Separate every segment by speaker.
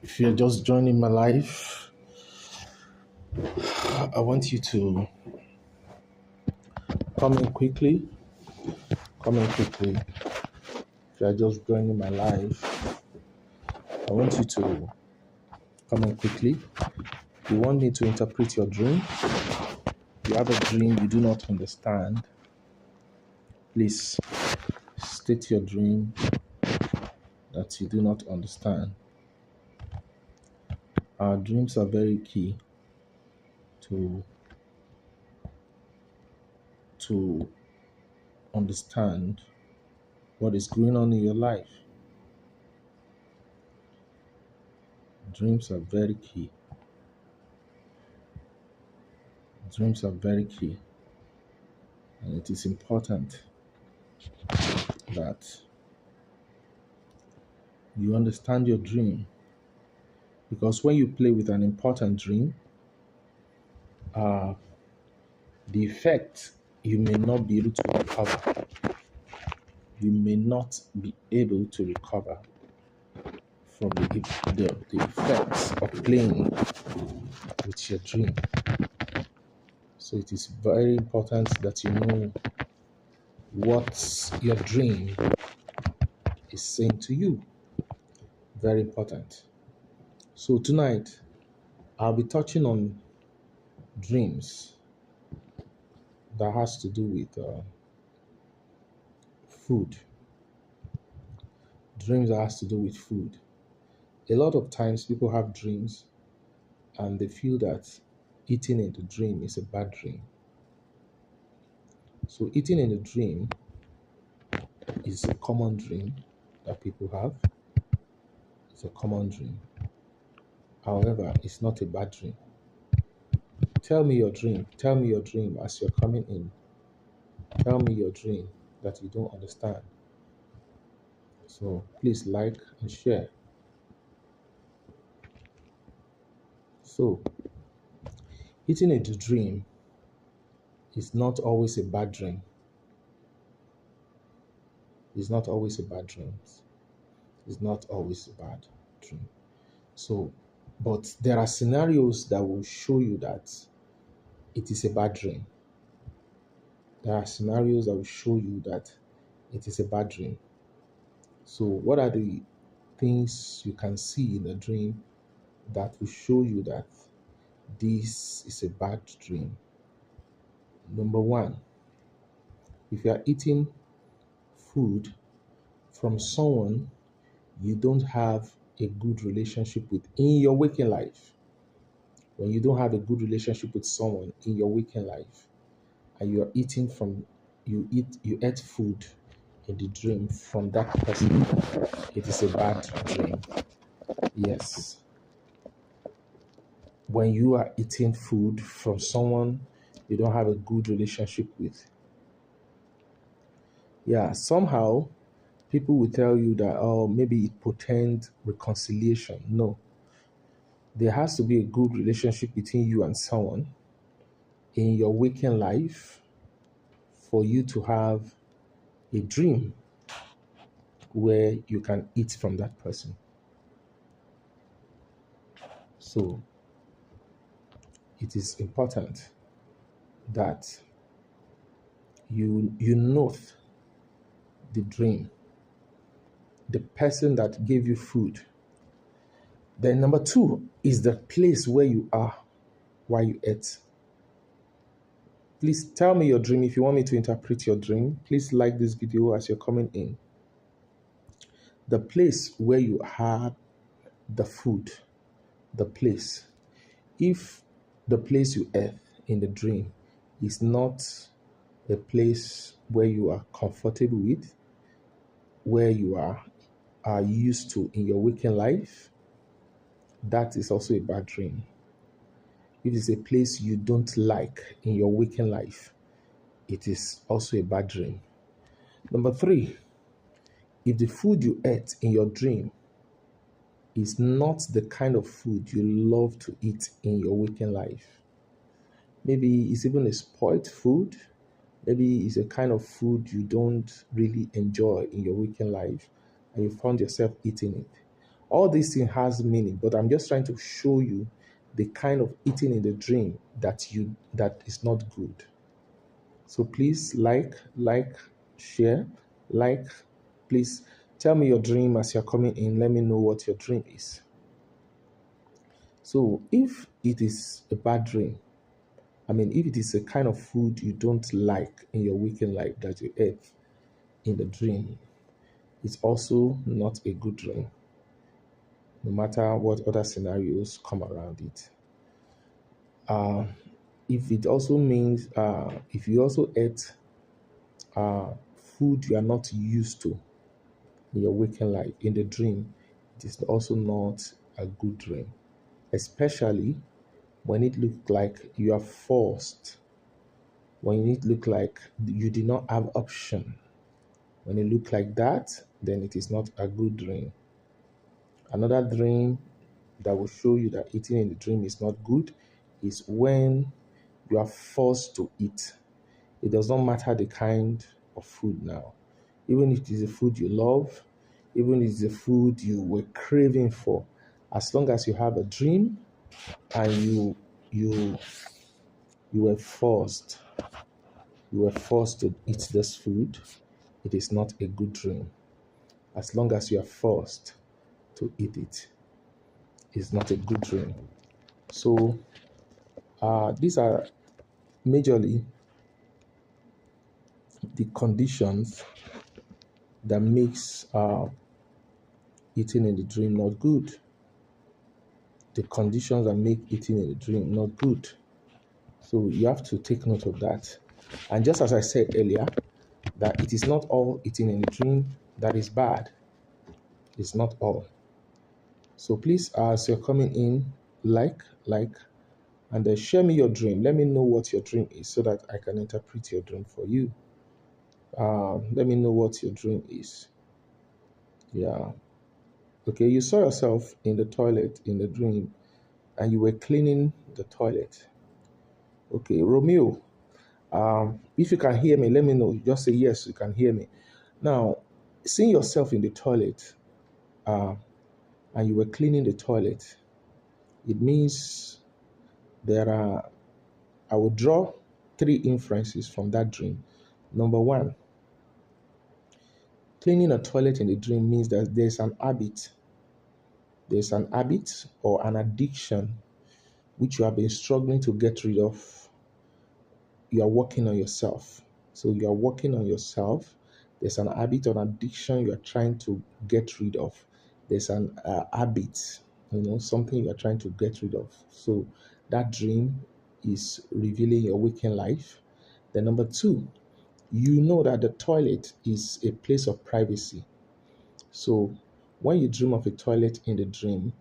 Speaker 1: If you're just joining my life, I want you to come in quickly. Come in quickly. If you're just joining my life, I want you to come in quickly. You want me to interpret your dream? You have a dream you do not understand. Please state your dream that you do not understand. Our dreams are very key to to understand what is going on in your life. Dreams are very key. Dreams are very key. And it is important that you understand your dream, because when you play with an important dream, uh, the effect you may not be able to recover. You may not be able to recover from the effects of playing with your dream. So it is very important that you know what your dream is saying to you. Very important. So tonight, I'll be touching on dreams that has to do with food. Dreams that has to do with food. A lot of times people have dreams and they feel that eating in the dream is a bad dream. So eating in the dream is a common dream that people have. It's a common dream. However, it's not a bad dream. Tell me your dream. Tell me your dream as you're coming in. Tell me your dream that you don't understand. So please like and share. So eating in the dream is not always a bad dream. It's not always a bad dream. It's not always a bad dream. So, but there are scenarios that will show you that it is a bad dream. There are scenarios that will show you that it is a bad dream. So, what are the things you can see in the dream that will show you that this is a bad dream? Number one, if you are eating food from someone you don't have a good relationship with in your waking life, when you don't have a good relationship with someone in your waking life, and you are eating from you ate food in the dream from that person, it is a bad dream. Yes. When you are eating food from someone you don't have a good relationship with, yeah, somehow people will tell you that, oh, maybe it portends reconciliation. No. There has to be a good relationship between you and someone in your waking life for you to have a dream where you can eat from that person. So it is important that you note the dream, the person that gave you food. Then number two is the place where you are while you ate. Please tell me your dream. If you want me to interpret your dream, please like this video as you're coming in. The place where you had the food, the place. If the place you ate in the dream is not a place where you are comfortable with, where you are used to in your waking life, that is also a bad dream. If it's a place you don't like in your waking life, it is also a bad dream. Number three, if the food you ate in your dream is not the kind of food you love to eat in your waking life, maybe it's even a spoiled food, maybe it's a kind of food you don't really enjoy in your waking life, and you found yourself eating it, All these things has meaning, but I'm just trying to show you the kind of eating in the dream that is not good. So please share, like, please tell me your dream as you're coming in. Let me know what your dream is. So if it is a bad dream, if it is a kind of food you don't like in your waking life that you ate in the dream, it's also not a good dream, no matter what other scenarios come around it. Uh, if it also means, if you also ate food you are not used to in your waking life, in the dream, it is also not a good dream, especially when it looks like you are forced, when it look like you did not have option. When it look like that, then it is not a good dream. Another dream that will show you that eating in the dream is not good is when you are forced to eat. It does not matter the kind of food now. Even if it is a food you love, even if it's a food you were craving for, as long as you have a dream and you you were forced to eat this food, it is not a good dream. As long as you are forced to eat it, it's not a good dream. So these are majorly the conditions that makes eating in the dream not good. The conditions that make eating in the dream not good. So you have to take note of that. And just as I said earlier, that it is not all eating in the dream that is bad. It's not all. So please, as you're coming in, like, and then share me your dream. Let me know what your dream is so that I can interpret your dream for you. Let me know what your dream is. Yeah. Okay, you saw yourself in the toilet in the dream and you were cleaning the toilet. Okay, Romeo, if you can hear me, let me know. Just say yes, you can hear me. Now, seeing yourself in the toilet uh, and you were cleaning the toilet, it means I will draw three inferences from that dream. Number one, cleaning a toilet in the dream means that there's an habit or an addiction which you have been struggling to get rid of. You are working on yourself. So you are working on yourself. There's an habit or addiction you are trying to get rid of. There's an habit, something you are trying to get rid of. So that dream is revealing your waking life. Then number two, you know that the toilet is a place of privacy. So when you dream of a toilet in the dream,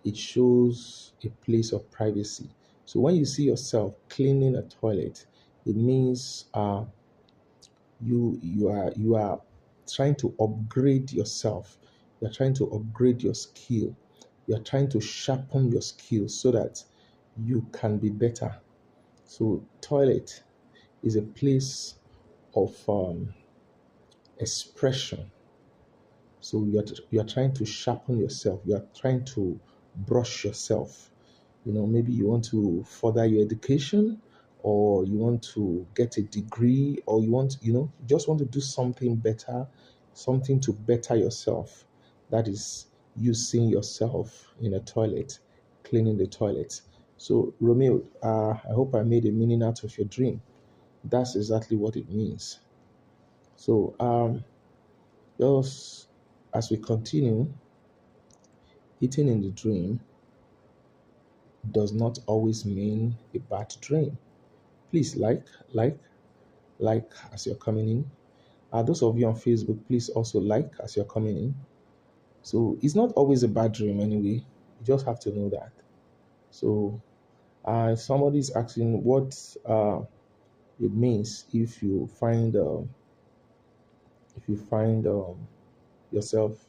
Speaker 1: it shows a place of privacy. So when you see yourself cleaning a toilet, it means you are trying to upgrade yourself. You're trying to upgrade your skill. You're trying to sharpen your skills so that you can be better. So toilet is a place of expression. So you're trying to sharpen yourself. You're trying to brush yourself. Maybe you want to further your education, or you want to get a degree, or you just want to do something better, something to better yourself. That is you seeing yourself in a toilet, cleaning the toilet. So Romeo, I hope I made a meaning out of your dream. That's exactly what it means. So just as we continue, eating in the dream does not always mean a bad dream. Please like as you're coming in. Those of you on Facebook, please also like as you're coming in. So it's not always a bad dream anyway. You just have to know that. So somebody's asking what it means if you find yourself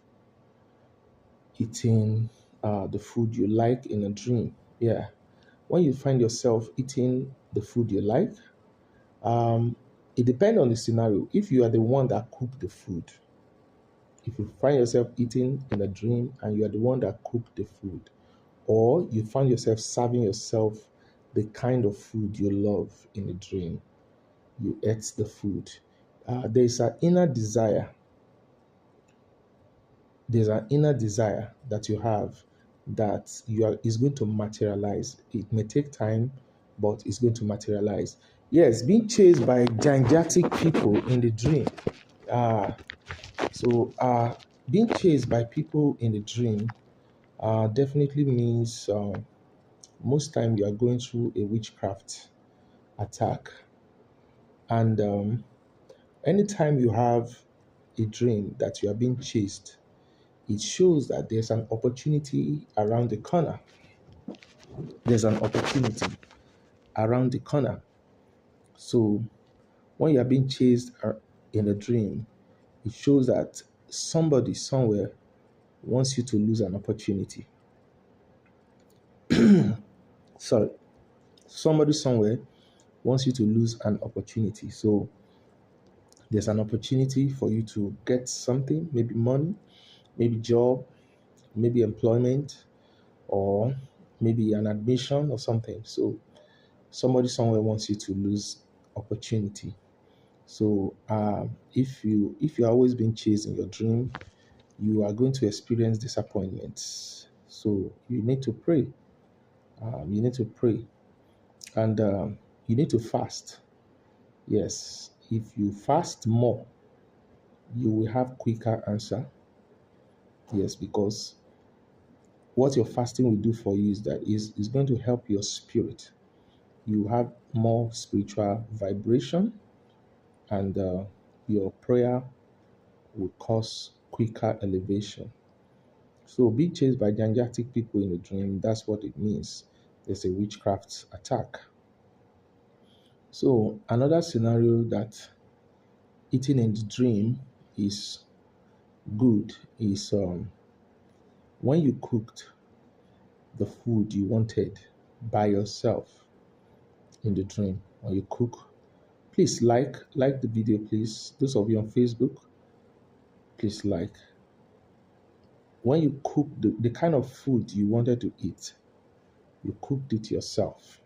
Speaker 1: eating the food you like in a dream. Yeah, when you find yourself eating the food you like, it depends on the scenario. If you are the one that cooked the food, If you find yourself eating in a dream and you are the one that cooked the food, or you find yourself serving yourself the kind of food you love in a dream, you ate the food. There's an inner desire. There's an inner desire that you have that is going to materialize. It may take time, but it's going to materialize. Yes, being chased by gigantic people in the dream. Uh, so being chased by people in the dream definitely means most time you are going through a witchcraft attack. And anytime you have a dream that you are being chased, it shows that there's an opportunity around the corner. There's an opportunity around the corner. So when you are being chased in a dream, it shows that somebody somewhere wants you to lose an opportunity. Sorry, somebody somewhere wants you to lose an opportunity. So there's an opportunity for you to get something, maybe money, maybe job, maybe employment, or maybe an admission or something. So somebody somewhere wants you to lose opportunity. So if you're always being chased in your dream, you are going to experience disappointments. So you need to pray. You need to pray, and you need to fast. Yes, if you fast more, you will have quicker answer. Yes, because what your fasting will do for you is going to help your spirit. You have more spiritual vibration, and your prayer will cause quicker elevation. So being chased by gigantic people in a dream, that's what it means. There's a witchcraft attack. So another scenario that eating in the dream is good is when you cooked the food you wanted by yourself in the dream. When you cook, please like the video, please. Those of you on Facebook, please like. When you cook the kind of food you wanted to eat, you cooked it yourself.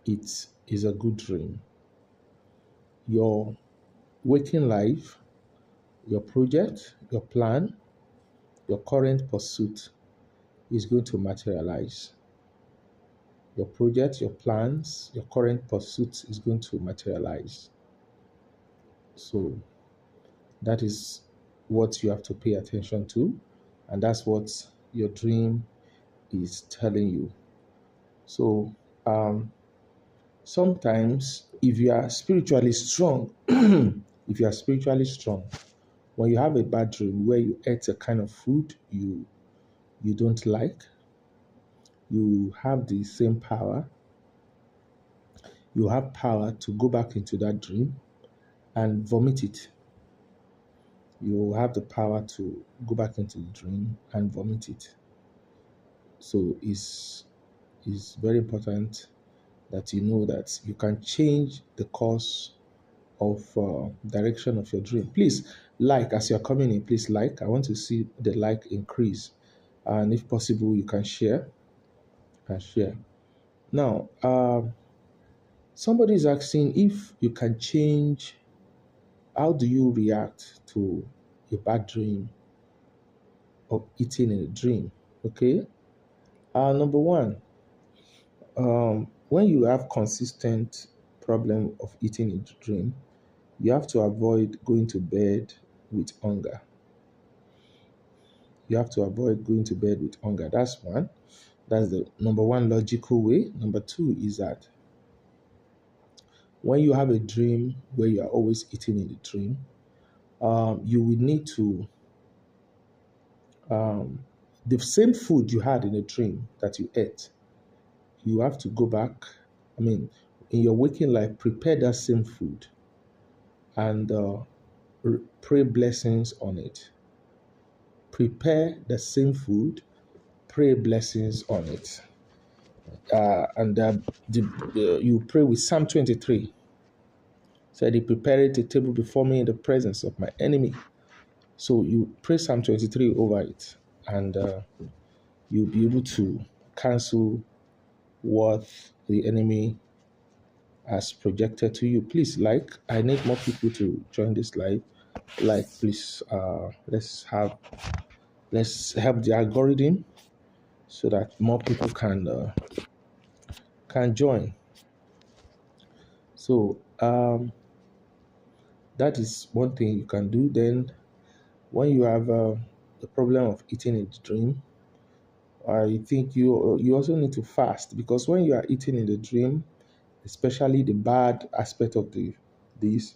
Speaker 1: It is a good dream. Your waking life, your project, your plan, your current pursuit is going to materialize. Your project, your plans, your current pursuit is going to materialize. So that is what you have to pay attention to, and that's what your dream is telling you. So sometimes if you are spiritually strong, if you are spiritually strong, when you have a bad dream where you ate a kind of food you don't like, you have the same power. You have power to go back into that dream and vomit it. You have the power to go back into the dream and vomit it. So it's very important that you know that you can change the course of direction of your dream. Please like as you're coming in. Please like. I want to see the like increase, and if possible, you can share. Now, somebody is asking if you can change. How do you react to a bad dream or eating in a dream? Okay. Number one, when you have consistent problem of eating in a dream, you have to avoid going to bed with hunger. You have to avoid going to bed with hunger. That's one. That's the number one logical way. Number two is that when you have a dream where you are always eating in the dream, you will need to the same food you had in a dream that you ate, you have to go back. I mean, in your waking life, prepare that same food and pray blessings on it. Prepare the same food, pray blessings on it. And you pray with Psalm 23. Said he prepared a table before me in the presence of my enemy. So you pray Psalm 23 over it, and you'll be able to cancel what the enemy has projected to you. Please I need more people to join this live. Please, let's help the algorithm so that more people can join. So that is one thing you can do. Then when you have the problem of eating in the dream, I think you also need to fast, because when you are eating in the dream, especially the bad aspect of this,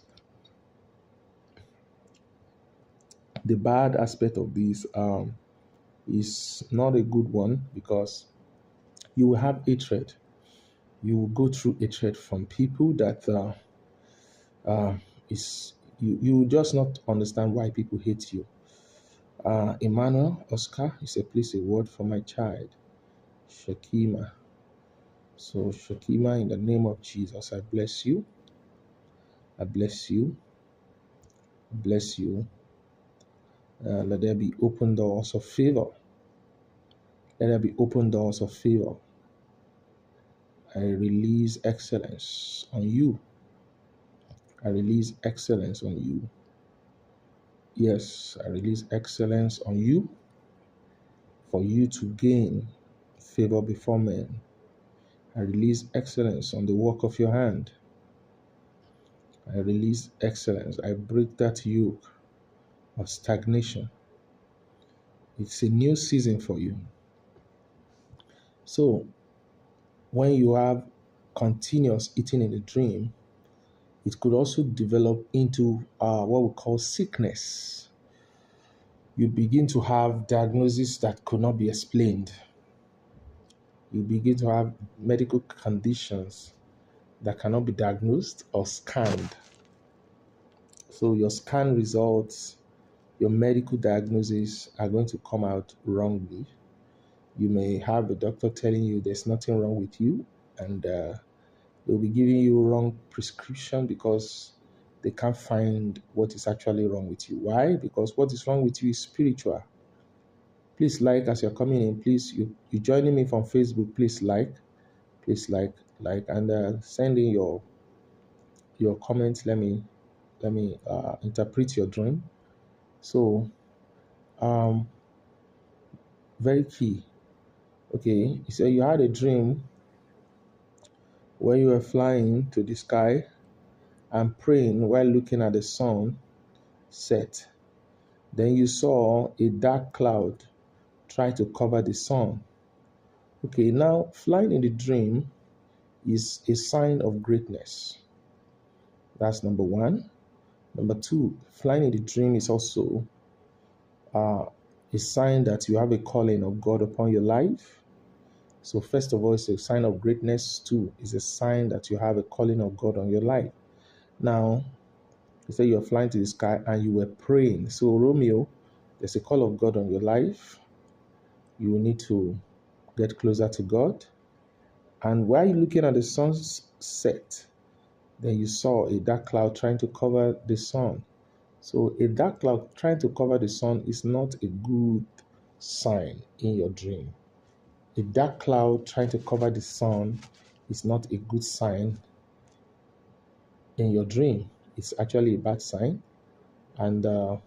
Speaker 1: the bad aspect of this is not a good one, because you will have hatred. You will go through hatred from people that is you will just not understand why people hate you. Emmanuel Oscar, he said, please a word for my child, Shakima. So Shakima, in the name of Jesus, I bless you. I bless you. Bless you. Let there be open doors of favor. Let there be open doors of favor. I release excellence on you. I release excellence on you. Yes, I release excellence on you for you to gain favor before men. I release excellence on the work of your hand. I release excellence. I break that yoke of stagnation. It's a new season for you. So, when you have continuous eating in the dream, it could also develop into what we call sickness. You begin to have diagnoses that could not be explained. You begin to have medical conditions that cannot be diagnosed or scanned. So your scan results, your medical diagnoses are going to come out wrongly. You may have a doctor telling you there's nothing wrong with you, and they'll be giving you wrong prescription because they can't find what is actually wrong with you. Why? Because what is wrong with you is spiritual. Please as you're coming in. Please, you joining me from Facebook. Please and send in your comments. Let me interpret your dream. So, um, very key. Okay, so you had a dream where you were flying to the sky and praying while looking at the sun set. Then you saw a dark cloud try to cover the sun. Okay, now flying in the dream is a sign of greatness. That's number one. Number two, flying in the dream is also a sign that you have a calling of God upon your life. So first of all, it's a sign of greatness. Two, is a sign that you have a calling of God on your life. Now, you say you're flying to the sky and you were praying. So Romeo, there's a call of God on your life. You will need to get closer to God. And while you're looking at the sunset, then you saw a dark cloud trying to cover the sun. So a dark cloud trying to cover the sun is not a good sign in your dream. A dark cloud trying to cover the sun is not a good sign in your dream. It's actually a bad sign. And you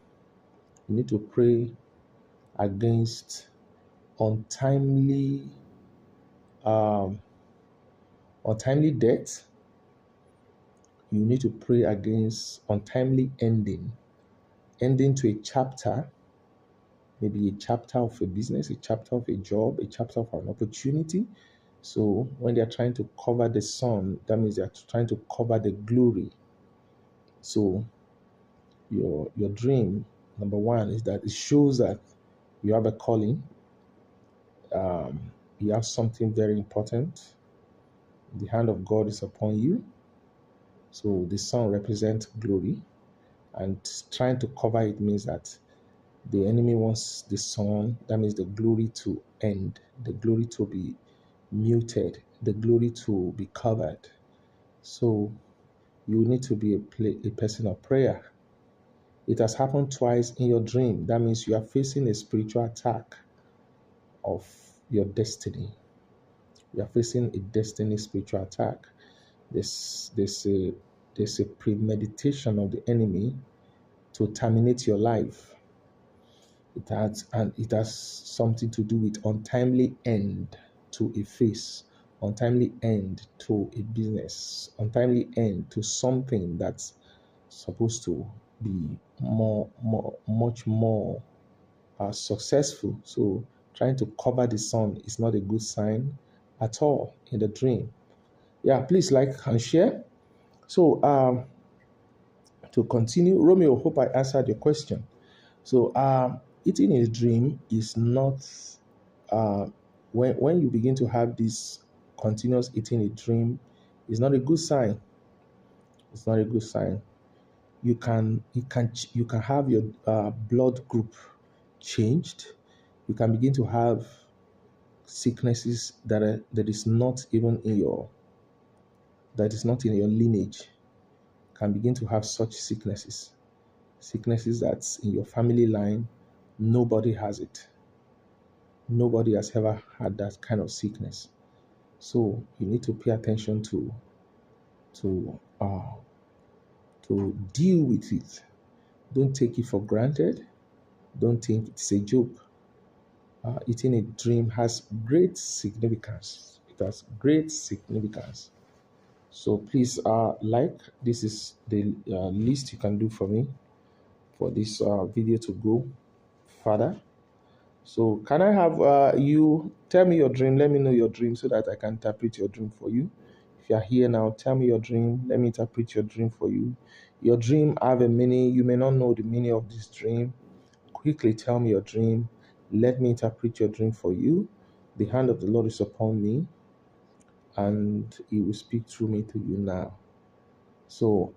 Speaker 1: need to pray against untimely death. You need to pray against untimely ending to a chapter, maybe a chapter of a business, a chapter of a job, a chapter of an opportunity. So when they're trying to cover the sun, that means they're trying to cover the glory. So your dream, number one, is that it shows that you have a calling. You have something very important. The hand of God is upon you. So the sun represents glory, and trying to cover it means that the enemy wants the sun, that means the glory to end, the glory to be muted, the glory to be covered. So You need to be a person of prayer. It has happened twice in your dream. That means you are facing a spiritual attack of your destiny. You are facing a destiny spiritual attack. There's a premeditation of the enemy to terminate your life. It has something to do with untimely end to a phase, untimely end to a business, untimely end to something that's supposed to be much more successful. So trying to cover the sun is not a good sign at all in the dream. Yeah, please like and share. So to continue, Romeo, hope I answered your question. So eating in a dream is not when you begin to have this continuous eating a dream is not a good sign. It's not a good sign. You can have your blood group changed. You can begin to have sicknesses that is not even in your lineage. Can begin to have such sicknesses that's in your family line. Nobody has it. Nobody has ever had that kind of sickness. So you need to pay attention to uh, to deal with it. Don't take it for granted. Don't think it's a joke. Eating a dream has great significance. It has great significance. So please like. This is the least you can do for me for this video to go further. So can I have you tell me your dream? Let me know your dream so that I can interpret your dream for you. If you are here now, tell me your dream. Let me interpret your dream for you. Your dream have a meaning. You may not know the meaning of this dream. Quickly tell me your dream. Let me interpret your dream for you. The hand of the Lord is upon me, and He will speak through me to you now. So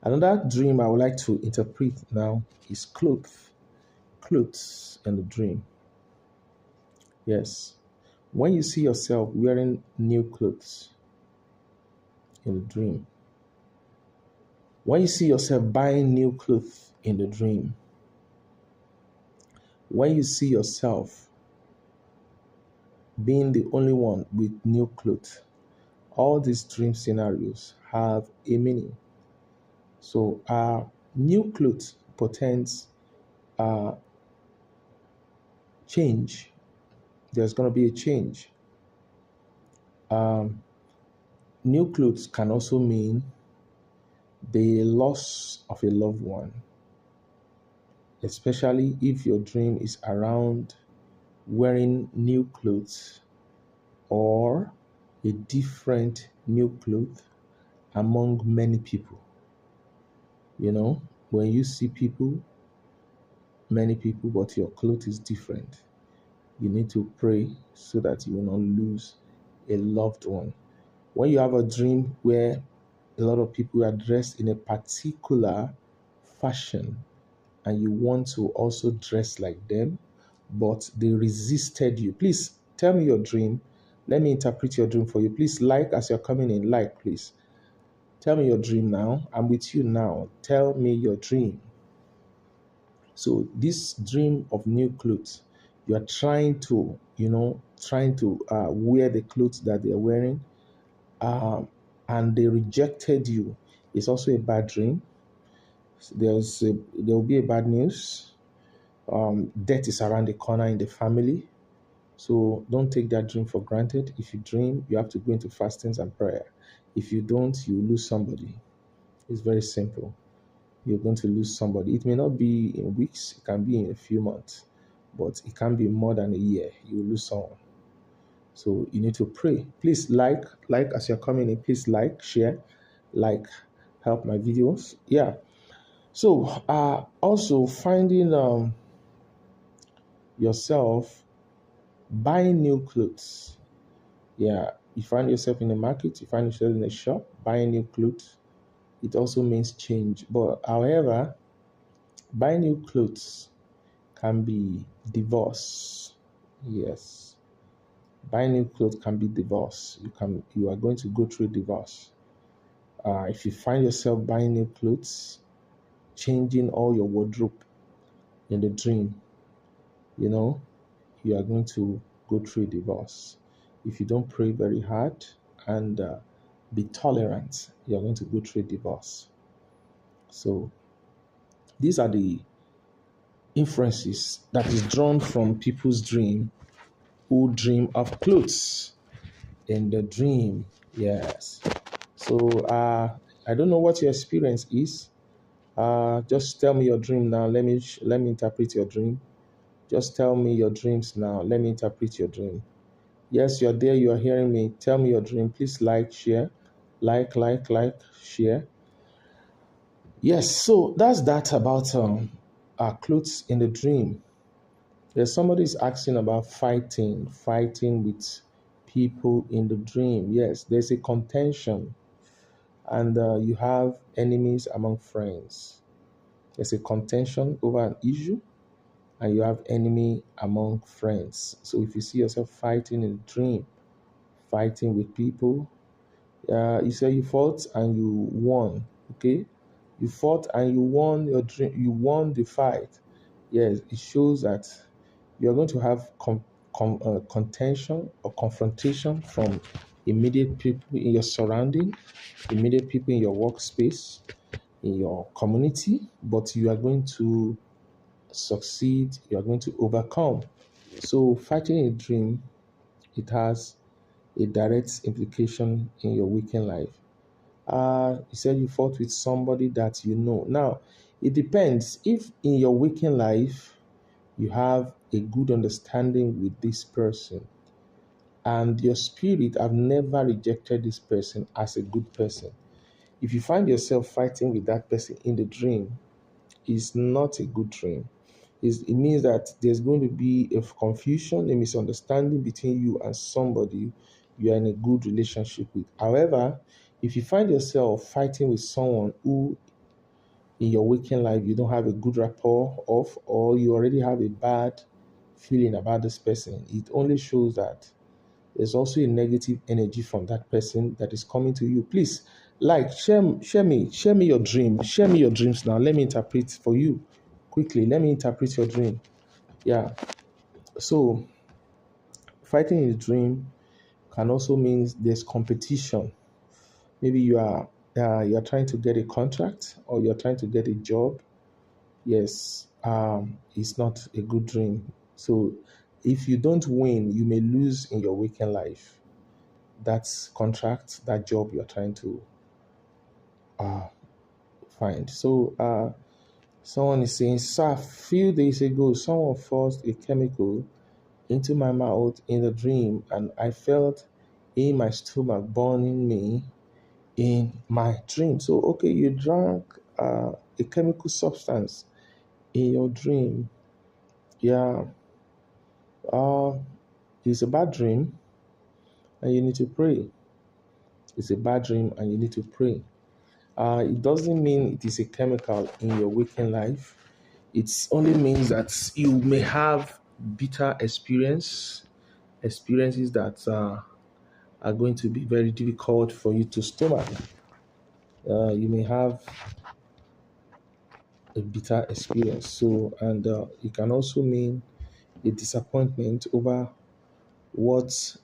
Speaker 1: another dream I would like to interpret now is clothes in the dream. Yes. When you see yourself wearing new clothes in the dream, when you see yourself buying new clothes in the dream, when you see yourself being the only one with new clothes, all these dream scenarios have a meaning. So, new clothes portends change. There's going to be a change. New clothes can also mean the loss of a loved one, especially if your dream is around wearing new clothes or a different new cloth among many people. You know, when you see many people, but your clothes is different, you need to pray so that you will not lose a loved one. When you have a dream where a lot of people are dressed in a particular fashion and you want to also dress like them, but they resisted you, please tell me your dream. Let me interpret your dream for you. Please like as you're coming in. Like, please. Tell me your dream now. I'm with you now. Tell me your dream. So this dream of new clothes, you are trying to, wear the clothes that they're wearing, and they rejected you. It's also a bad dream. There will be a bad news. Death is around the corner in the family. So don't take that dream for granted. If you dream, you have to go into fastings and prayer. If you don't, you lose somebody. It's very simple. You're going to lose somebody. It may not be in weeks, it can be in a few months, but it can be more than a year. You will lose someone. So you need to pray. Please like as you're coming in, please like, share, help my videos. Yeah. So also finding yourself buying new clothes. Yeah, you find yourself in the market, you find yourself in a shop buying new clothes. It also means change. But however, buying new clothes can be divorce. Yes. Buying new clothes can be divorce. You are going to go through divorce. If you find yourself buying new clothes, changing all your wardrobe in the dream, you know, you are going to go through a divorce. If you don't pray very hard and be tolerant, you're going to go through a divorce. So these are the inferences that is drawn from people's dream who dream of clothes in the dream. Yes. So I don't know what your experience is. Just tell me your dream now. Let me interpret your dream. Just tell me your dreams now. Let me interpret your dream. Yes, you're there. You are hearing me. Tell me your dream. Please like, share, share. Yes. So that's that about our clothes in the dream. There's somebody is asking about fighting with people in the dream. Yes, there's a contention, and you have enemies among friends. There's a contention over an issue, and you have enemy among friends. So if you see yourself fighting in a dream, fighting with people, you say you fought and you won. Okay, you fought and you won your dream. You won the fight. Yes, it shows that you're going to have contention or confrontation from immediate people in your surrounding, immediate people in your workspace, in your community, but you are going to succeed, you are going to overcome. So, fighting a dream, it has a direct implication in your waking life. You said you fought with somebody that you know. Now, it depends. If in your waking life you have a good understanding with this person and your spirit have never rejected this person as a good person, if you find yourself fighting with that person in the dream, it's not a good dream. It means that there's going to be a confusion, a misunderstanding between you and somebody you are in a good relationship with. However, if you find yourself fighting with someone who in your waking life you don't have a good rapport of, or you already have a bad feeling about this person, it only shows that there's also a negative energy from that person that is coming to you. Please, share me your dream. Share me your dreams now. Let me interpret for you quickly. Let me interpret your dream. Yeah. So, fighting in the dream can also mean there's competition. Maybe you are trying to get a contract or you're trying to get a job. Yes, it's not a good dream. So, if you don't win, you may lose in your waking life. That contract, that job you're trying to uh, find. So someone is saying, sir, a few days ago, someone forced a chemical into my mouth in a dream, and I felt in my stomach burning me in my dream. So, okay, you drank a chemical substance in your dream. Yeah, uh, it's a bad dream, and you need to pray. It's a bad dream, and you need to pray. It doesn't mean it is a chemical in your waking life. It only means that you may have bitter experiences that are going to be very difficult for you to stomach. You may have a bitter experience. So, and it can also mean a disappointment over what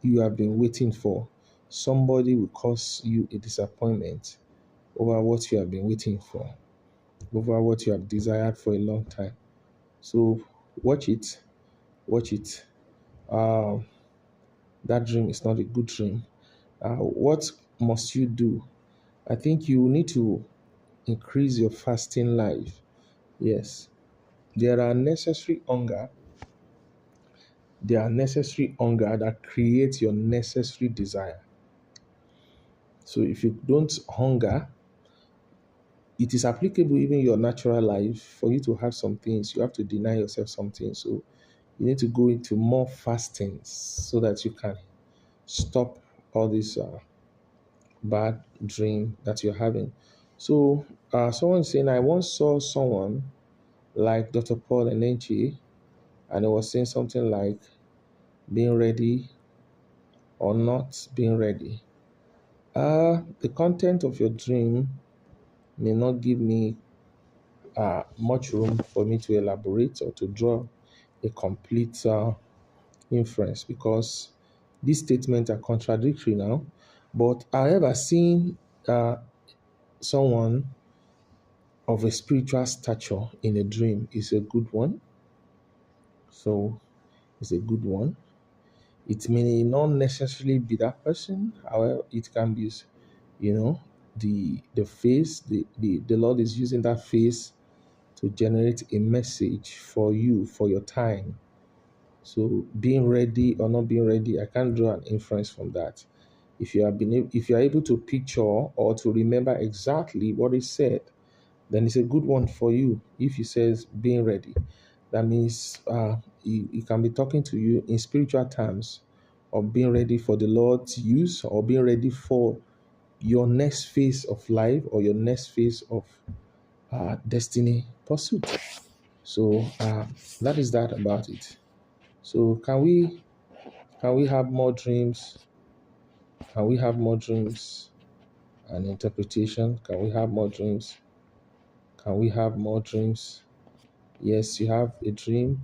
Speaker 1: you have been waiting for. Somebody will cause you a disappointment over what you have been waiting for, over what you have desired for a long time. So watch it, watch it. Uh, that dream is not a good dream. What must you do? I think you need to increase your fasting life. Yes, there are necessary hunger. There are necessary hunger that creates your necessary desire. So if you don't hunger, it is applicable even in your natural life. For you to have some things, you have to deny yourself something. So you need to go into more fastings so that you can stop all this bad dream that you're having. So someone saying, I once saw someone like Dr. Paul Enenchi, and it was saying something like being ready or not being ready. The content of your dream may not give me much room for me to elaborate or to draw a complete inference, because these statements are contradictory now. But however, seeing someone of a spiritual stature in a dream is a good one. So it's a good one. It may not necessarily be that person. However, it can be, you know, the face, the Lord is using that face to generate a message for you, for your time. So being ready or not being ready, I can't draw an inference from that. If you are able to picture or to remember exactly what is said, then it's a good one for you. If he says being ready, that means he can be talking to you in spiritual terms of being ready for the Lord's use, or being ready for your next phase of life or your next phase of destiny pursuit. So that is that about it. So can we have more dreams? Can we have more dreams and interpretation? Can we have more dreams? Can we have more dreams? Yes, you have a dream.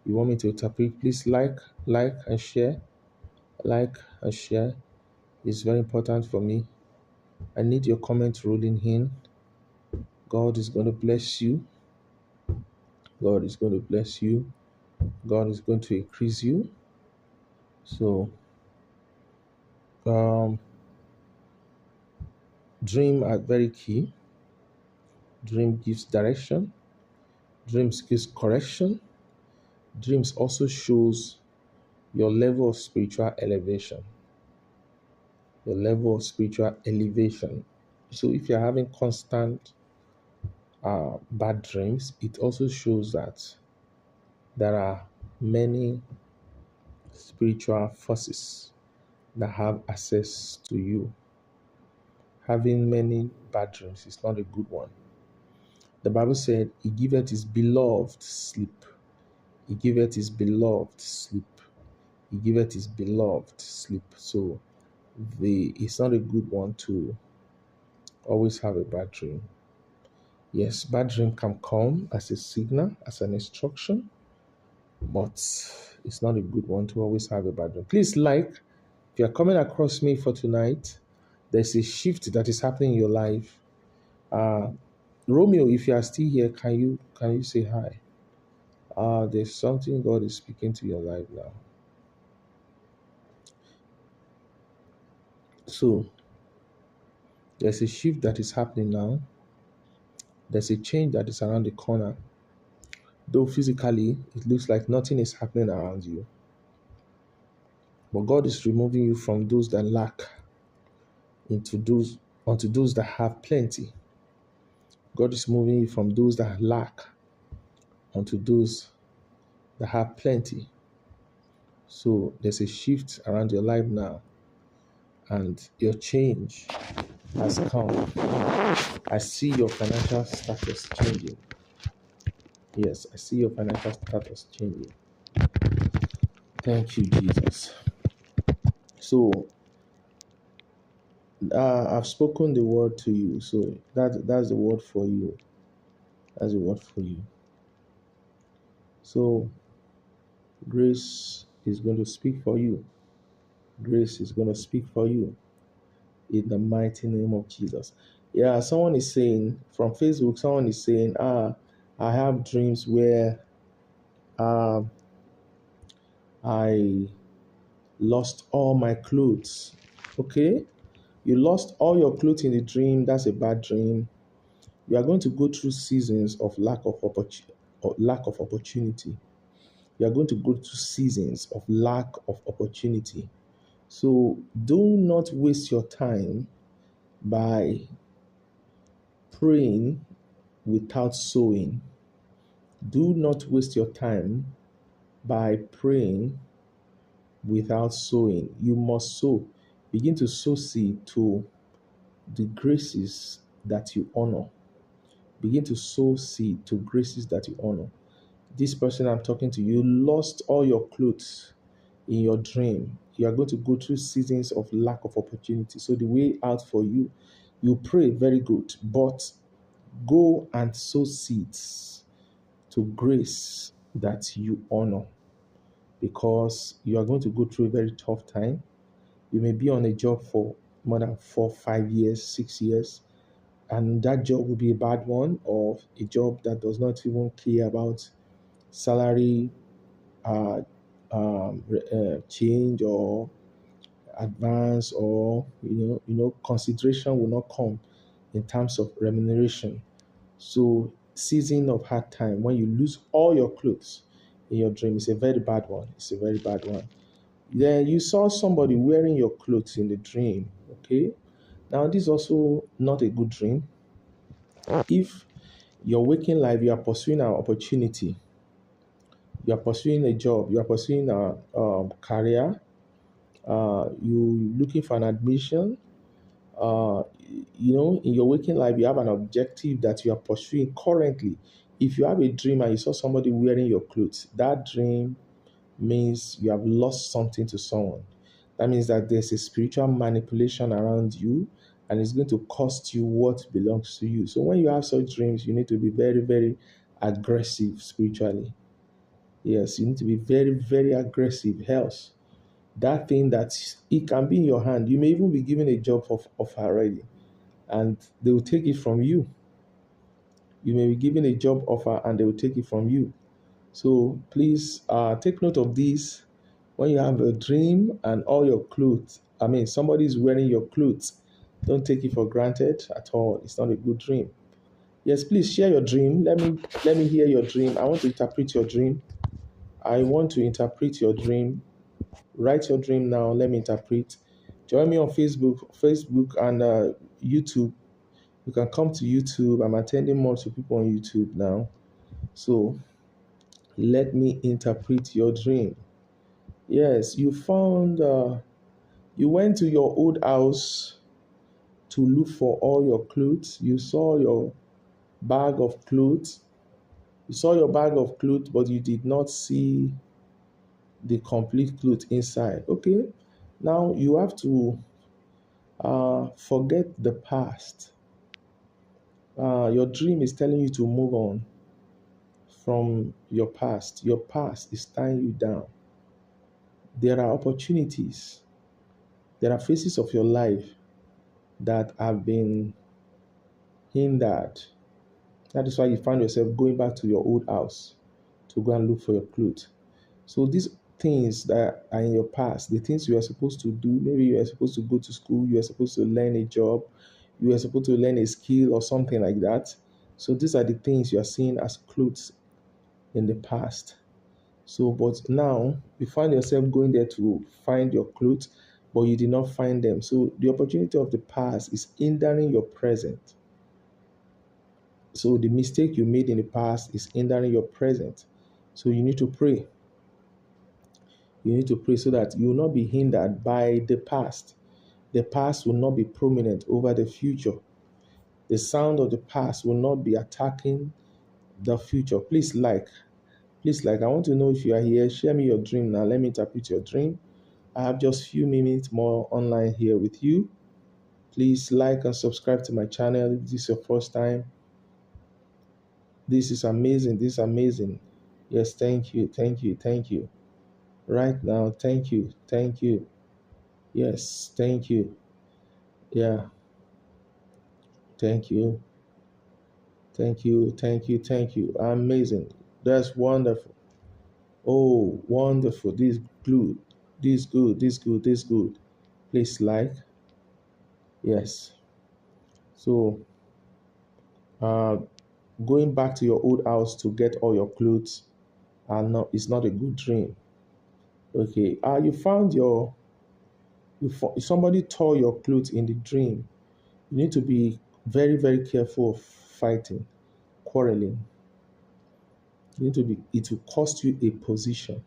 Speaker 1: You want me to interpret? Please like and share. Like and share. It's very important for me. I need your comment rolling in. God is going to bless you. God is going to bless you. God is going to increase you. So, um, dream are very key. Dream gives direction. Dreams gives correction. Dreams also shows your level of spiritual elevation. Your level of spiritual elevation. So if you're having constant bad dreams, it also shows that there are many spiritual forces that have access to you. Having many bad dreams is not a good one. The Bible said, He giveth His beloved sleep. He giveth His beloved sleep. He giveth His beloved sleep. So it's not a good one to always have a bad dream. Yes, bad dream can come as a signal, as an instruction, but it's not a good one to always have a bad dream. Please if you are coming across me for tonight, there's a shift that is happening in your life. Romeo, if you are still here, can you say hi? There's something God is speaking to your life now. So there's a shift that is happening now. There's a change that is around the corner. Though physically it looks like nothing is happening around you, but God is removing you from those that lack onto those that have plenty. God is moving you from those that lack onto those that have plenty. So there's a shift around your life now, and your change has come. I see your financial status changing. Yes, I see your financial status changing. Thank you, Jesus. So I've spoken the word to you. So that's the word for you. That's the word for you. So grace is going to speak for you. Grace is going to speak for you in the mighty name of Jesus. Yeah, someone is saying from Facebook, someone is saying, I have dreams where I lost all my clothes. Okay, you lost all your clothes in the dream. That's a bad dream. You are going to go through seasons of lack of opportunity. You are going to go through seasons of lack of opportunity. So do not waste your time by praying without sowing. Do not waste your time by praying without sowing. You must sow. Begin to sow seed to the graces that you honor. Begin to sow seed to graces that you honor. This person I'm talking to, you lost all your clothes in your dream. you are going to go through seasons of lack of opportunity. So the way out for you, you pray very good, but go and sow seeds to grace that you honor, because you are going to go through a very tough time. You may be on a job for more than 4, 5 years, 6 years, and that job will be a bad one, or a job that does not even care about salary uh, change or advance, or consideration will not come in terms of remuneration. So season of hard time when you lose all your clothes in your dream is a very bad one. It's a very bad one. Then you saw somebody wearing your clothes in the dream. Okay. Now this is also not a good dream. If your waking life you are pursuing an opportunity, you are pursuing a job, you are pursuing a career, you looking for an admission, uh, in your waking life, you have an objective that you are pursuing currently. If you have a dream and you saw somebody wearing your clothes, that dream means you have lost something to someone. That means that there's a spiritual manipulation around you, and it's going to cost you what belongs to you. So when you have such dreams, you need to be very, very aggressive spiritually. Yes, you need to be very, very aggressive. Else, that thing that it can be in your hand, you may even be given a job of already, and they will take it from you. You may be given a job offer and they will take it from you. So please take note of this. When you have a dream and all your clothes, I mean, somebody is wearing your clothes, don't take it for granted at all. It's not a good dream. Yes, please share your dream. Let me hear your dream. I want to interpret your dream. I want to interpret your dream. Write your dream now. Let me interpret. Join me on Facebook and YouTube. You can come to YouTube. I'm attending more to people on YouTube now. So let me interpret your dream. Yes, you went to your old house to look for all your clothes. You saw your bag of clothes. You saw your bag of clothes, but you did not see the complete clothes inside. Okay, now you have to forget the past. Your dream is telling you to move on from your past. Your past is tying you down. There are opportunities, there are phases of your life that have been hindered. That is why you find yourself going back to your old house to go and look for your clothes. So these things that are in your past, the things you are supposed to do, maybe you are supposed to go to school, you are supposed to learn a job, you are supposed to learn a skill or something like that. So these are the things you are seeing as clothes in the past. So, but now you find yourself going there to find your clothes, but you did not find them. So the opportunity of the past is hindering your present. So the mistake you made in the past is hindering your present. So you need to pray. You need to pray so that you will not be hindered by the past. The past will not be prominent over the future. The sound of the past will not be attacking the future. Please like. I want to know if you are here. Share me your dream now. Let me interpret your dream. I have just few minutes more online here with you. Please like and subscribe to my channel if this is your first time. This is amazing. This is amazing. Yes, thank you. Thank you. Thank you. Right now, thank you. Thank you. Yes, thank you. Yeah, thank you. Thank you. Thank you. Thank you. Amazing. That's wonderful. Oh, wonderful. This good. This good. This good. This good. Please like. Yes. So, uh, going back to your old house to get all your clothes are not is not a good dream. Okay. You found somebody tore your clothes in the dream. You need to be very, very careful of fighting, quarreling. You need to be, it will cost you a position.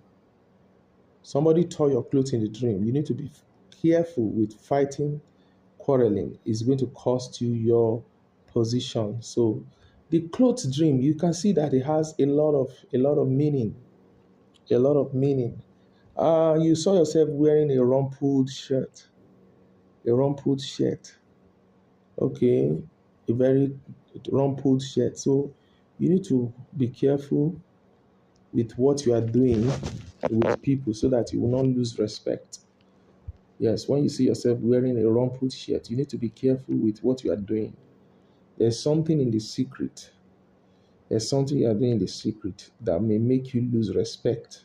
Speaker 1: Somebody tore your clothes in the dream. You need to be careful with fighting, quarreling. It's going to cost you your position. So the clothes dream, you can see that it has a lot of meaning, a lot of meaning. You saw yourself wearing a rumpled shirt. A rumpled shirt. Okay. A very rumpled shirt. So you need to be careful with what you are doing with people so that you will not lose respect. Yes, when you see yourself wearing a rumpled shirt, you need to be careful with what you are doing. There's something in the secret. There's something you are doing in the secret that may make you lose respect.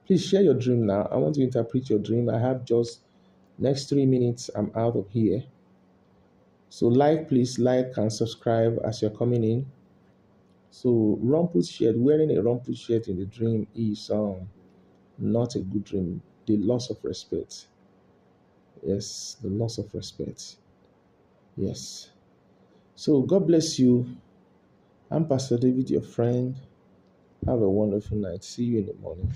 Speaker 1: Please share your dream now. I want to interpret your dream. I have just next 3 minutes. I'm out of here. So please like and subscribe as you're coming in. So rumpled shirt, wearing a rumpled shirt in the dream is not a good dream. The loss of respect. Yes, the loss of respect. Yes. So God bless you. I'm Pastor David, your friend. Have a wonderful night. See you in the morning.